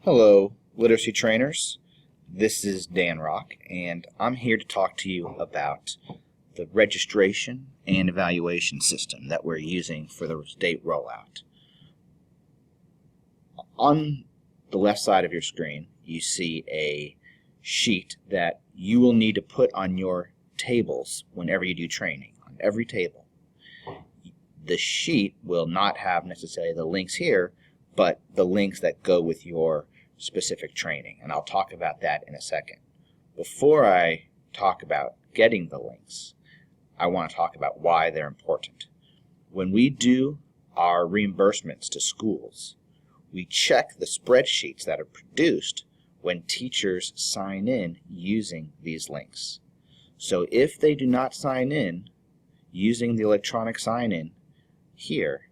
Hello, literacy trainers. This is Dan Rock, and I'm here to talk to you about the registration and evaluation system that we're using for the state rollout. On the left side of your screen, you see a sheet that you will need to put on your tables whenever you do training, on every table. The sheet will not have necessarily the links here, but the links that go with your specific training, and I'll talk about that in a second. Before I talk about getting the links, I want to talk about why they're important. When we do our reimbursements to schools, we check the spreadsheets that are produced when teachers sign in using these links. So if they do not sign in using the electronic sign-in here,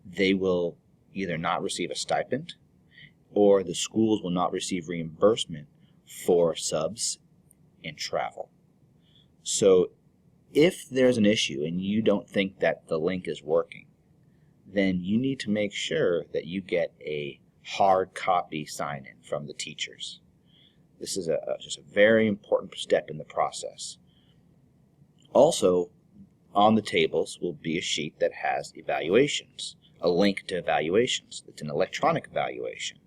they will either not receive a stipend or the schools will not receive reimbursement for subs and travel. So if there's an issue and you don't think that the link is working, then you need to make sure that you get a hard copy sign-in from the teachers. This is just a very important step in the process. Also, on the tables will be a sheet that has evaluations, a link to evaluations. It's an electronic evaluation.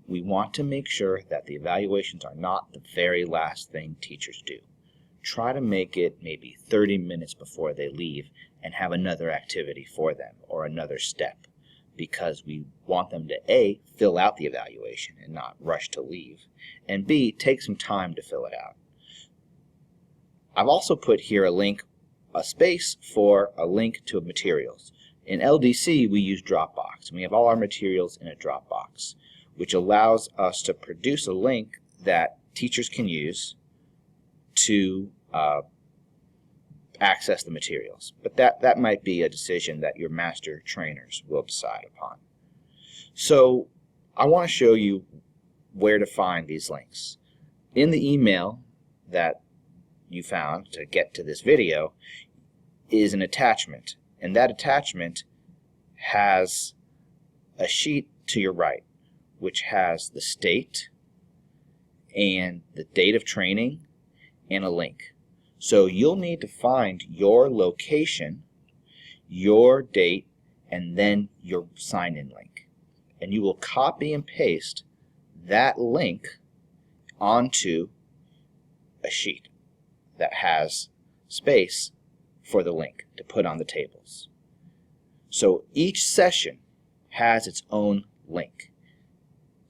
We want to make sure that the evaluations are not the very last thing teachers do. Try to make it maybe 30 minutes before they leave and have another activity for them or another step, because we want them to A, fill out the evaluation and not rush to leave, and B, take some time to fill it out. I've also put here a space for a link to materials. In LDC, we use Dropbox, and we have all our materials in a Dropbox, which allows us to produce a link that teachers can use to access the materials. But that might be a decision that your master trainers will decide upon. So I want to show you where to find these links. In the email that you found to get to this video is an attachment, and that attachment has a sheet to your right which has the state and the date of training and a link. So you'll need to find your location, your date, and then your sign-in link. And you will copy and paste that link onto a sheet that has space for the link to put on the tables. So each session has its own link.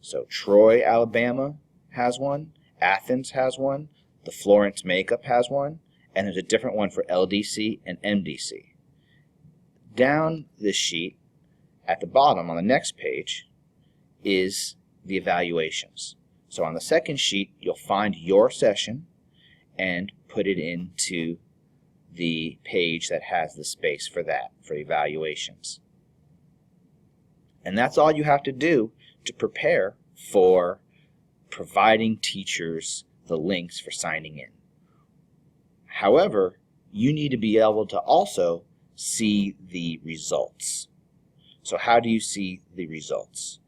So Troy, Alabama has one, Athens has one, the Florence Makeup has one, and there's a different one for LDC and MDC. Down this sheet, at the bottom on the next page, is the evaluations. So on the second sheet, you'll find your session and put it into the page that has the space for that, for evaluations. And that's all you have to do to prepare for providing teachers the links for signing in. However, you need to be able to also see the results. So how do you see the results?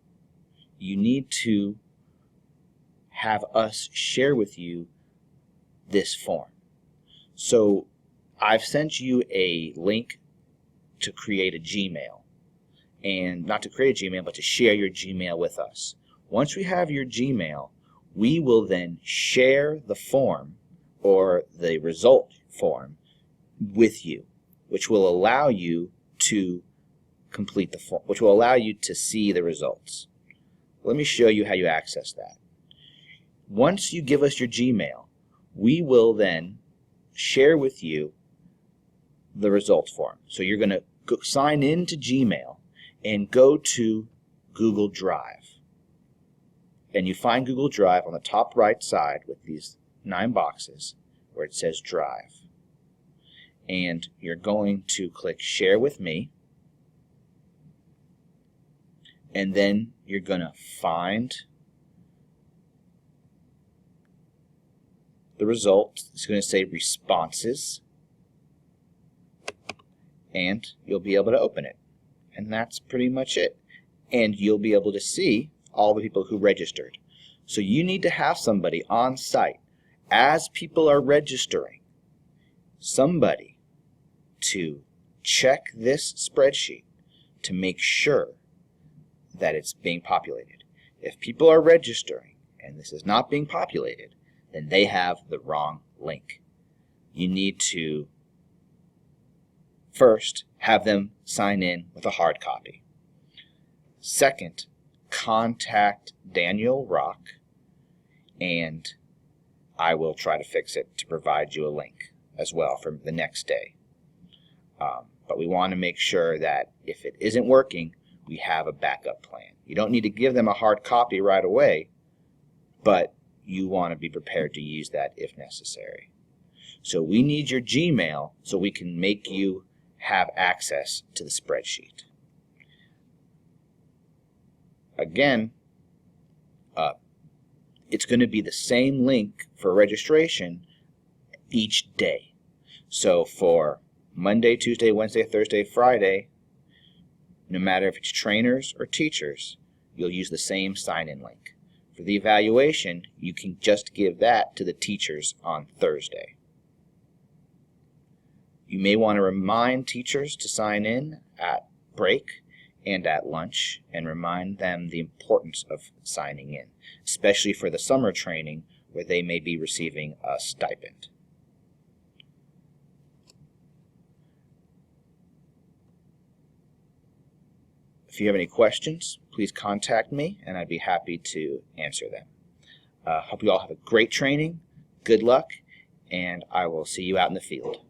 You need to have us share with you this form. So I've sent you a link to create a Gmail. And not to create a Gmail, but to share your Gmail with us. Once we have your Gmail, we will then share the form or the result form with you, which will allow you to complete the form, which will allow you to see the results. Let me show you how you access that. Once you give us your Gmail, we will then share with you the results form. So you're going to sign into Gmail and go to Google Drive. And you find Google Drive on the top right side with these 9 boxes where it says Drive. And you're going to click Share with Me. And then you're going to find the result. It's going to say Responses. And you'll be able to open it. And that's pretty much it. And you'll be able to see all the people who registered. So you need to have somebody on site as people are registering, somebody to check this spreadsheet to make sure that it's being populated. If people are registering and this is not being populated, then they have the wrong link. You need to first have them sign in with a hard copy. Second, contact Daniel Rock and I will try to fix it to provide you a link as well for the next day. But we want to make sure that if it isn't working, we have a backup plan. You don't need to give them a hard copy right away, but you want to be prepared to use that if necessary. So we need your Gmail so we can make you have access to the spreadsheet. Again, it's going to be the same link for registration each day. So for Monday, Tuesday, Wednesday, Thursday, Friday, no matter if it's trainers or teachers, you'll use the same sign-in link. For the evaluation, you can just give that to the teachers on Thursday. You may want to remind teachers to sign in at break and at lunch and remind them the importance of signing in, especially for the summer training where they may be receiving a stipend. If you have any questions, please contact me and I'd be happy to answer them. Hope you all have a great training, good luck, and I will see you out in the field.